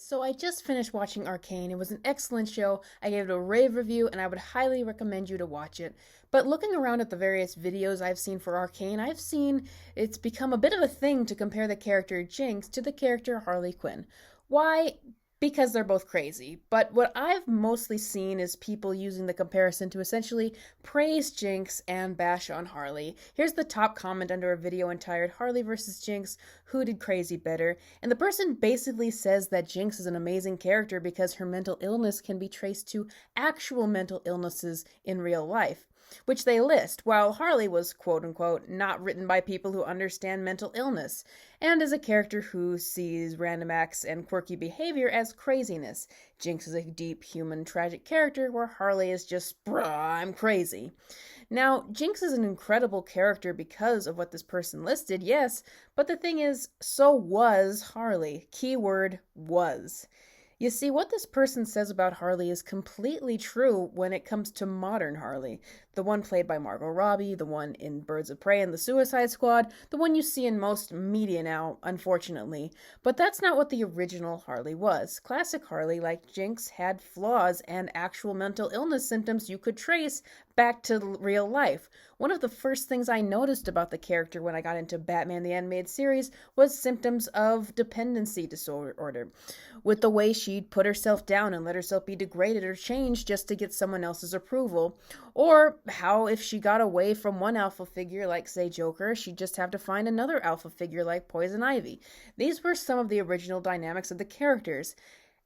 So I just finished watching Arcane. It was an excellent show. I gave it a rave review and I would highly recommend you to watch it. But looking around at the various videos I've seen for Arcane, I've seen it's become a bit of a thing to compare the character Jinx to the character Harley Quinn. Why? Because they're both crazy. But what I've mostly seen is people using the comparison to essentially praise Jinx and bash on Harley. Here's the top comment under a video entitled Harley versus Jinx, who did crazy better? And the person basically says that Jinx is an amazing character because her mental illness can be traced to actual mental illnesses in real life, which they list, while Harley was quote unquote not written by people who understand mental illness, and is a character who sees random acts and quirky behavior as craziness. Jinx is a deep, human, tragic character, where Harley is just, bruh, I'm crazy. Now, Jinx is an incredible character because of what this person listed, yes, but the thing is, so was Harley. Keyword was. You see, what this person says about Harley is completely true when it comes to modern Harley. The one played by Margot Robbie, the one in Birds of Prey and the Suicide Squad, the one you see in most media now, unfortunately. But that's not what the original Harley was. Classic Harley, like Jinx, had flaws and actual mental illness symptoms you could trace back to real life. One of the first things I noticed about the character when I got into Batman the Animated Series was symptoms of dependency disorder, with the way she'd put herself down and let herself be degraded or changed just to get someone else's approval, or how if she got away from one alpha figure like, say, Joker, she'd just have to find another alpha figure like Poison Ivy. These were some of the original dynamics of the characters.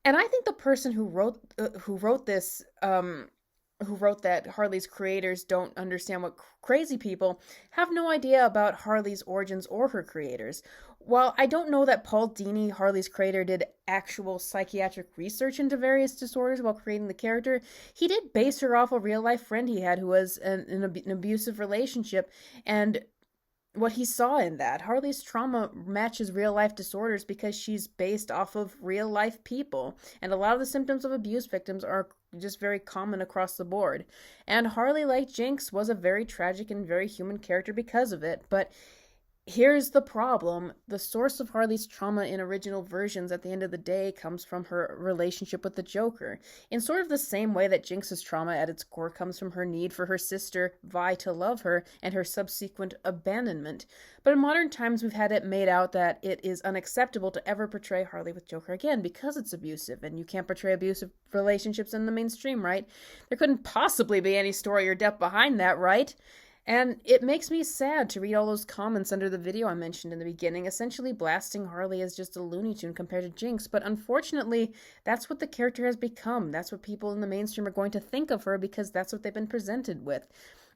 And I think the person who wrote that Harley's creators don't understand what crazy people have no idea about Harley's origins or her creators. While I don't know that Paul Dini, Harley's creator, did actual psychiatric research into various disorders while creating the character, he did base her off a real life friend he had who was in an abusive relationship, and what he saw in that. Harley's trauma matches real life disorders because she's based off of real life people, and a lot of the symptoms of abuse victims are just very common across the board. And Harley, like Jinx, was a very tragic and very human character because of it, but here's the problem. The source of Harley's trauma in original versions at the end of the day comes from her relationship with the Joker, in sort of the same way that Jinx's trauma at its core comes from her need for her sister, Vi, to love her and her subsequent abandonment. But in modern times, we've had it made out that it is unacceptable to ever portray Harley with Joker again because it's abusive, and you can't portray abusive relationships in the mainstream, right? There couldn't possibly be any story or depth behind that, right? And it makes me sad to read all those comments under the video I mentioned in the beginning, essentially blasting Harley as just a Looney Tune compared to Jinx. But unfortunately, that's what the character has become. That's what people in the mainstream are going to think of her because that's what they've been presented with.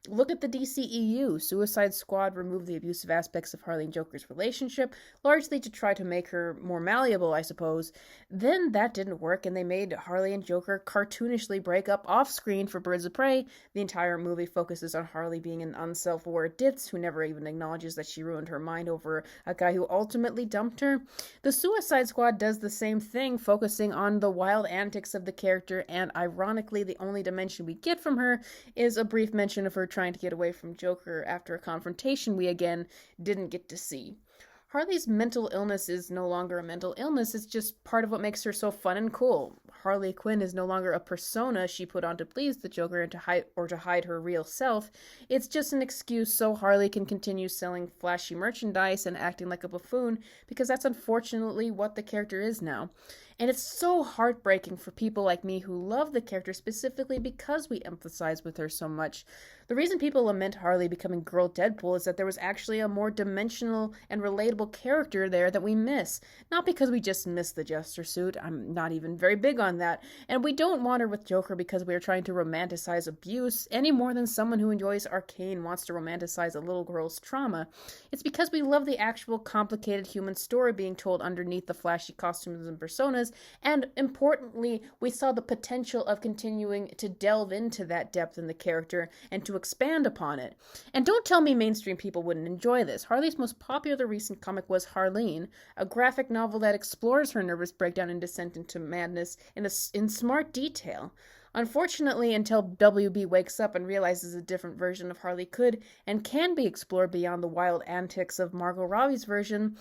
Look at the DCEU. Suicide Squad removed the abusive aspects of Harley and Joker's relationship, largely to try to make her more malleable, I suppose. Then that didn't work, and they made Harley and Joker cartoonishly break up off screen for Birds of Prey. The entire movie focuses on Harley being an unself-aware ditz who never even acknowledges that she ruined her mind over a guy who ultimately dumped her. The Suicide Squad does the same thing, focusing on the wild antics of the character, and ironically, the only dimension we get from her is a brief mention of her trying to get away from Joker after a confrontation we again didn't get to see. Harley's mental illness is no longer a mental illness, it's just part of what makes her so fun and cool. Harley Quinn is no longer a persona she put on to please the Joker and to hide her real self. It's just an excuse so Harley can continue selling flashy merchandise and acting like a buffoon, because that's unfortunately what the character is now. And it's so heartbreaking for people like me who love the character specifically because we empathize with her so much. The reason people lament Harley becoming Girl Deadpool is that there was actually a more dimensional and relatable character there that we miss. Not because we just miss the Jester suit, I'm not even very big on that. And we don't want her with Joker because we are trying to romanticize abuse any more than someone who enjoys Arcane wants to romanticize a little girl's trauma. It's because we love the actual complicated human story being told underneath the flashy costumes and personas, and importantly, we saw the potential of continuing to delve into that depth in the character and to expand upon it. And don't tell me mainstream people wouldn't enjoy this. Harley's most popular recent comic was Harleen, a graphic novel that explores her nervous breakdown and descent into madness in smart detail. Unfortunately, until WB wakes up and realizes a different version of Harley could and can be explored beyond the wild antics of Margot Robbie's version,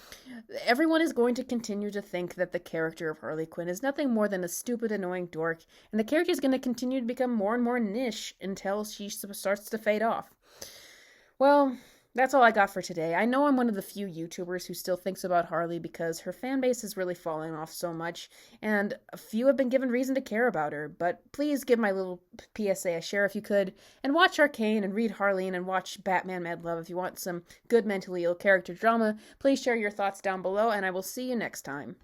everyone is going to continue to think that the character of Harley Quinn is nothing more than a stupid, annoying dork, and the character is going to continue to become more and more niche until she starts to fade off. Well, that's all I got for today. I know I'm one of the few YouTubers who still thinks about Harley because her fan base is really falling off so much, and a few have been given reason to care about her, but please give my little PSA a share if you could, and watch Arcane and read Harleen and watch Batman Mad Love if you want some good mentally ill character drama. Please share your thoughts down below, and I will see you next time.